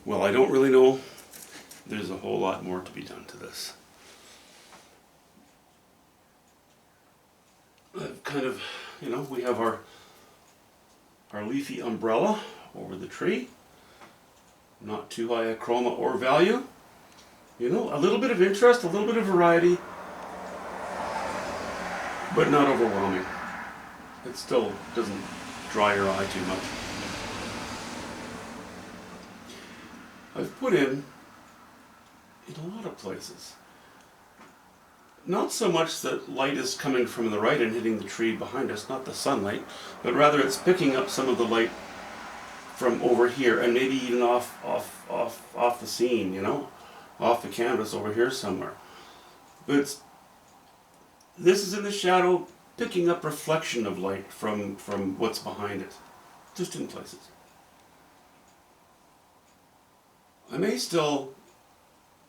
Well, I don't really know. There's a whole lot more to be done to this. I've kind of, we have our leafy umbrella over the tree. Not too high a chroma or value. A little bit of interest, a little bit of variety, but not overwhelming. It still doesn't dry your eye too much. I've put in a lot of places. Not so much that light is coming from the right and hitting the tree behind us, not the sunlight, but rather it's picking up some of the light from over here and maybe even off the scene, off the canvas over here somewhere. But this is in the shadow, picking up reflection of light from what's behind it, just in places. I may still,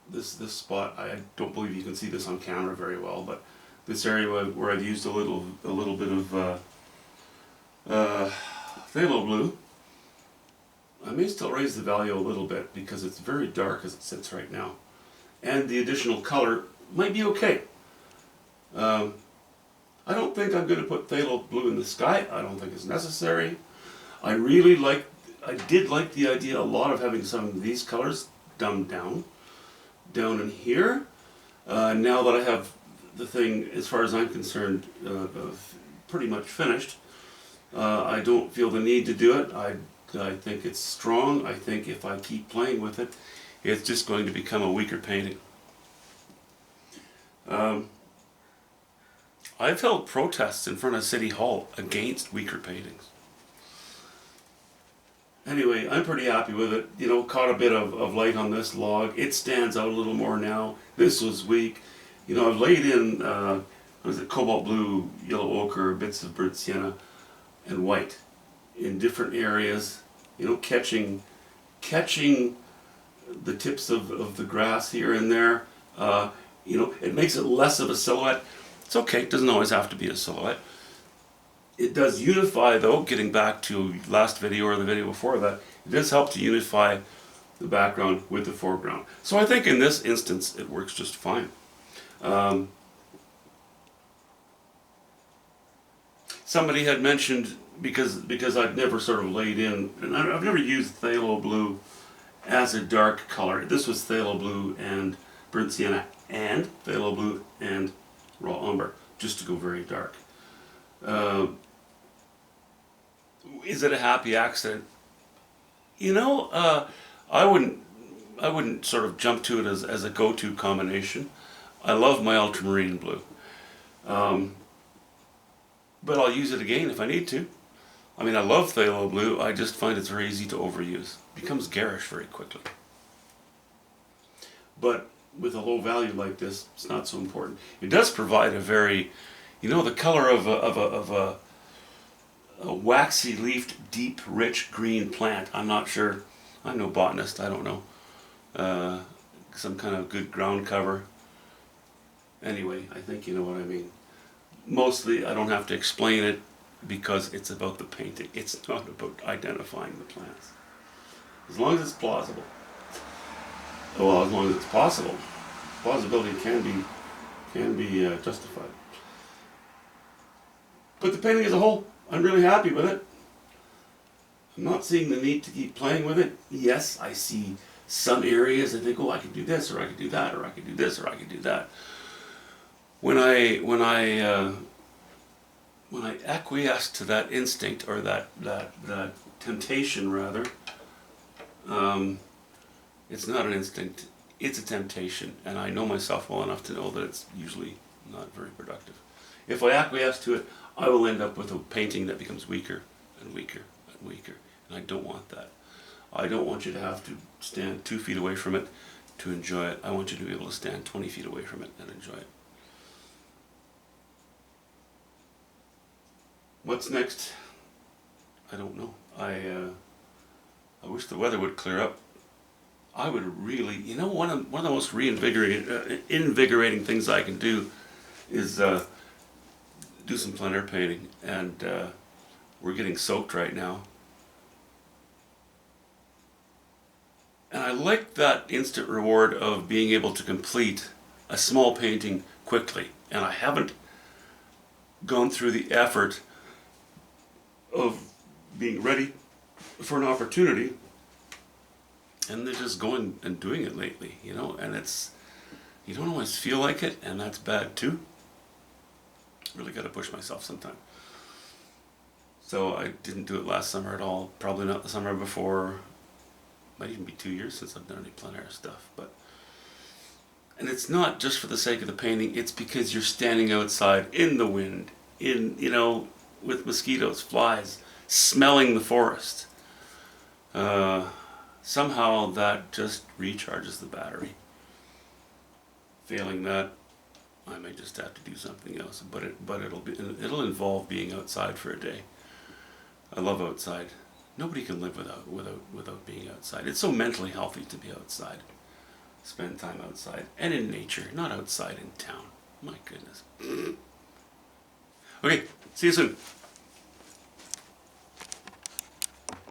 this spot, I don't believe you can see this on camera very well, but this area where I've used a little bit of phthalo blue, I may still raise the value a little bit because it's very dark as it sits right now. And the additional color might be okay. I don't think I'm going to put phthalo blue in the sky. I don't think it's necessary. I did like the idea a lot of having some of these colors dumbed down in here. Now that I have the thing, as far as I'm concerned, pretty much finished, I don't feel the need to do it. I think it's strong. I think if I keep playing with it, it's just going to become a weaker painting. I've held protests in front of City Hall against weaker paintings. Anyway, I'm pretty happy with it. Caught a bit of light on this log. It stands out a little more now. This was weak. I've laid in, cobalt blue, yellow ochre, bits of burnt sienna, and white in different areas. Catching the tips of the grass here and there. It makes it less of a silhouette. It's okay, it doesn't always have to be a silhouette. It does unify, though, getting back to last video or the video before that, it does help to unify the background with the foreground. So I think in this instance it works just fine. Somebody had mentioned, because I've never sort of laid in, and I've never used phthalo blue as a dark color. This was phthalo blue and burnt sienna and phthalo blue and raw umber, just to go very dark. Is it a happy accident? I wouldn't sort of jump to it as a go-to combination. I love my ultramarine blue. But I'll use it again if I need to. I love phthalo blue, I just find it's very easy to overuse. It becomes garish very quickly. But with a low value like this, it's not so important. It does provide a very, the color of a waxy leafed, deep, rich green plant. I'm not sure. I'm no botanist. I don't know. Some kind of good ground cover. Anyway, I think you know what I mean. Mostly, I don't have to explain it because it's about the painting. It's not about identifying the plants. As long as it's plausible. Well, as long as it's possible. Plausibility can be justified. But the painting as a whole, I'm really happy with it. I'm not seeing the need to keep playing with it. Yes, I see some areas I think, I could do this, or I could do that, or I could do this, or I could do that. When I acquiesce to that instinct, or that temptation rather, it's not an instinct, it's a temptation, and I know myself well enough to know that it's usually not very productive. If I acquiesce to it, I will end up with a painting that becomes weaker and weaker and weaker, and I don't want that. I don't want you to have to stand 2 feet away from it to enjoy it. I want you to be able to stand 20 feet away from it and enjoy it. What's next? I don't know. I wish the weather would clear up. I would really, one of the most invigorating things I can do is do some plein air painting, and we're getting soaked right now. like that instant reward of being able to complete a small painting quickly, and I haven't gone through the effort of being ready for an opportunity and they're just going and doing it lately, you know, and you don't always feel like it, and that's bad too. Really got to push myself sometime. So I didn't do it last summer at all, probably not the summer before. Might even be 2 years since I've done any plein air stuff, and it's not just for the sake of the painting, it's because you're standing outside in the wind, with mosquitoes, flies, smelling the forest. Somehow that just recharges the battery. Failing that, I may just have to do something else, but it'll involve being outside for a day. I love outside. Nobody can live without being outside. It's so mentally healthy to be outside. Spend time outside and in nature, not outside in town. My goodness. Okay, see you soon.